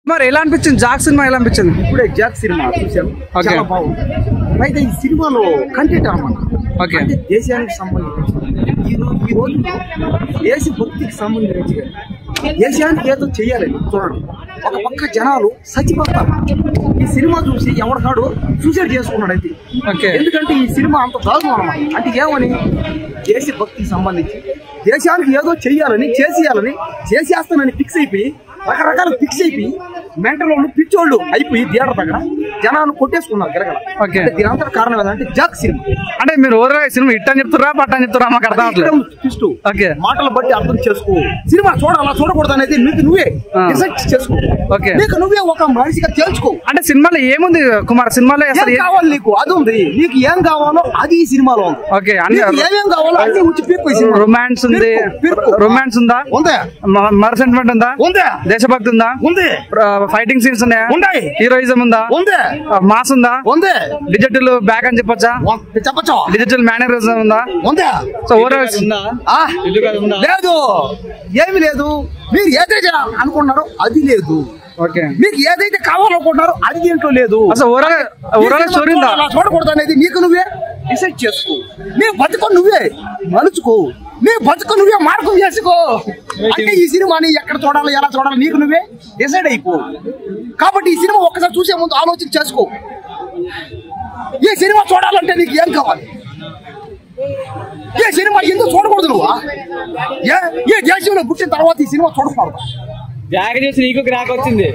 మరి ఎలా అనిపించింది జాక్ సినిమా? ఎలా అనిపించింది? ఇప్పుడే జాక్ సినిమా చూసాను, చాలా బాగుంది. అయితే ఈ సినిమాలో కంటెంట్ అన్నమాట, అంటే దేశానికి సంబంధించి ఈ రోజు దేశభక్తికి సంబంధించి దేశానికి ఏదో చెయ్యాలని చూడండి. ఒక పక్క జనాలు చచ్చిపోతారు. ఈ సినిమా చూసి ఎవరికాడు సూసైడ్ చేసుకున్నాడు అయితే. ఎందుకంటే ఈ సినిమా అంత దారుణం అన్నమాట. అంటే ఏమని, దేశభక్తికి సంబంధించి దేశానికి ఏదో చెయ్యాలని చేసేస్తానని ఫిక్స్ అయిపోయి రకరకాల ఫిక్స్ అయిపోయి మెంటల్ వాళ్ళు పిచ్చోళ్ళు అయిపోయి థియేటర్ దగ్గర జనాలు కొట్టేసుకున్నారు గిరగల. దీని అంతా కారణం ఏదంటే జాక్ సినిమా. అంటే మీరు ఓవరాల్ సినిమా ఇట్ అని చెప్తారా పట్ట అని చెప్తారా? మాకు అర్థం అవ్వట్లేదు. మాటలు బట్టి అర్థం చేసుకో. సినిమా చూడాలా చూడకూడదు అనేది నీకు నువ్వే డిసైడ్ చేసుకో. నీకు నువ్వే ఒక మనిషిగా తెలుసుకో. అంటే సినిమాలో ఏముంది కుమార్? సినిమాలో అసలు ఏం కావాలి నీకు? అది ఉంది. నీకు ఏం కావాలో అది ఈ సినిమాలో ఉంది. ఏమేం కావాలో అన్ని వచ్చి పీక్కు. రొమాన్స్ ఉంది, రొమాన్స్ ఉందా? ఉందా? మర సెంటిమెంట్ ఉందా? ఉందా? దేశభక్తి ఉందా? ఉంది. ఫైటింగ్ సీన్స్ ఉన్నాయా? ఉన్నాయి. హీరోయిజం ఉందా? ఉంది. మాస్ ఉందా? ఉంది. డిజిటల్ బ్యాక్ అని చెప్పొచ్చా? చెప్పచ్చు. డిజిటల్ మేనరిజం ఉందా? ఉందా? సో ఓవరాల్ లేదు, ఏమి లేదు. మీరు ఏదైతే అనుకున్నారో అది లేదు. మీకు ఏదైతే కావాలనుకుంటున్నారో అది దీంట్లో లేదు. అసలు ఓవరాల్ స్టోరీ ఉందా? చూడకూడదు అనేది నీకు నువ్వే డిసైడ్ చేసుకో. నీ బతుకు నువ్వే మలుచుకో. నీ బతుకు నువ్వే మార్గం చేసుకో. అంటే ఈ సినిమాని ఎక్కడ చూడాలి, ఎలా చూడాలి నీకు నువ్వే డిసైడ్ అయిపో. కాబట్టి ఈ సినిమా ఒక్కసారి చూసే ముందు ఆలోచన చేసుకో. ఈ సినిమా చూడాలంటే నీకు ఏం కావాలి? ఏ సినిమా ఎందుకు చూడకూడదు? నువ్వు ఏ దేశంలో పుట్టిన తర్వాత ఈ సినిమా చూడకూడదు? జాగ్ చేసి నీకు క్రాక్ వచ్చింది.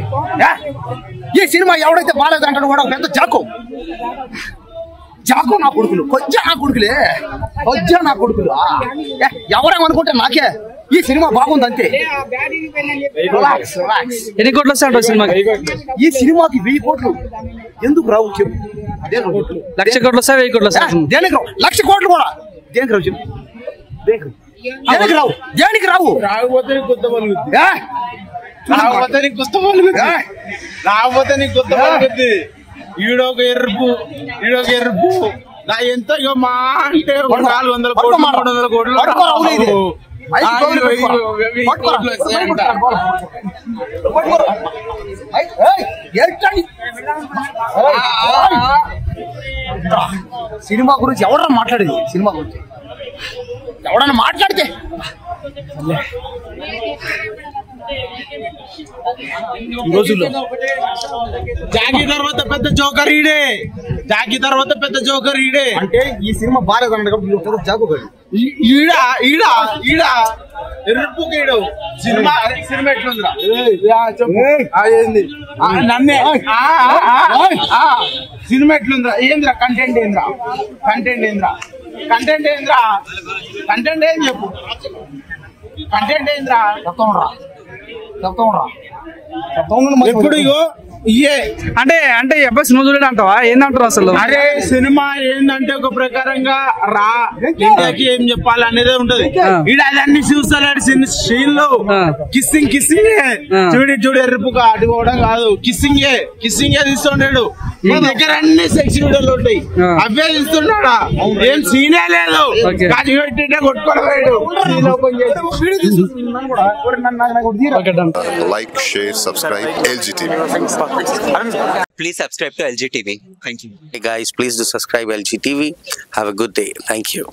ఈ సినిమా ఎవడైతే బాగాలేదంటాడు కూడా పెద్ద జాకు నా కొడుకులు, కొంచెం నా కొడుకులే, కొంచెం నా కొడుకులు. ఎవరేమనుకుంటే నాకే ఈ సినిమా బాగుంది అంతే. ఎన్ని కోట్లు వస్తాయంట సినిమాకి? ఈ సినిమాకి 1000 కోట్లు ఎందుకు రావు చెప్పు? 1,00,000 కోట్లు వస్తాయి, 1000 కోట్లు వస్తాయి. దేనికి రావు? 1,00,000 కోట్లు కూడా దేనికి రావు చెప్పు? దేనికి రావు? దేనికి రావు? రాకపోతే నీకు కొత్త పలుకుద్ది. రాకపోతే నీకు కొత్త పలుకుద్ది. ఈడొక ఎరుపు నా ఎంత మా అంటే 400 కోట్లు 300 కోట్లు సినిమా గురించి ఎవడన్నా మాట్లాడేది? సినిమా గురించి ఎవడన్నా మాట్లాడితే ఈ రోజుల్లో జాకీ తర్వాత పెద్ద జోకర్ ఈడే. అంటే ఈ సినిమా బాగాలేదన్న జాకు ఈడ ఎరుపుకేడు సినిమా ఎట్లుందిరా? నన్నే సినిమా ఎట్లుందిరా? ఏంద్రా కంటెంట్? కంటెంట్ ఏం చెప్పు? కంటెంట్ ఏంద్రా? చెప్తాం ఎప్పుడు అంటే అబ్బాయి సినిమా చూడడం అంటావా? ఏందంటారు అసలు? అరే సినిమా ఏందంటే ఒక ప్రకారంగా రా ఇండియాకి ఏం చెప్పాలి అనేది ఉంటది. ఈడ అదన్నీ చూస్తలేడు సీన్ లో. కిస్సింగ్ చూడు ఎరుపుగా అటు కూడా కాదు, కిస్సింగే తీస్తుంటాడు. ఈ దగ్గర అన్ని సెక్స్ వీడియోలు ఉంటాయి, అవే తీస్తున్నాడా? ఏం సీనే లేదు. కానీ కొట్టుకోలేడు. Like, share, subscribe LG TV. Please subscribe to LG TV. Thank you. Hey guys, please do subscribe LG TV. Have a good day. Thank you.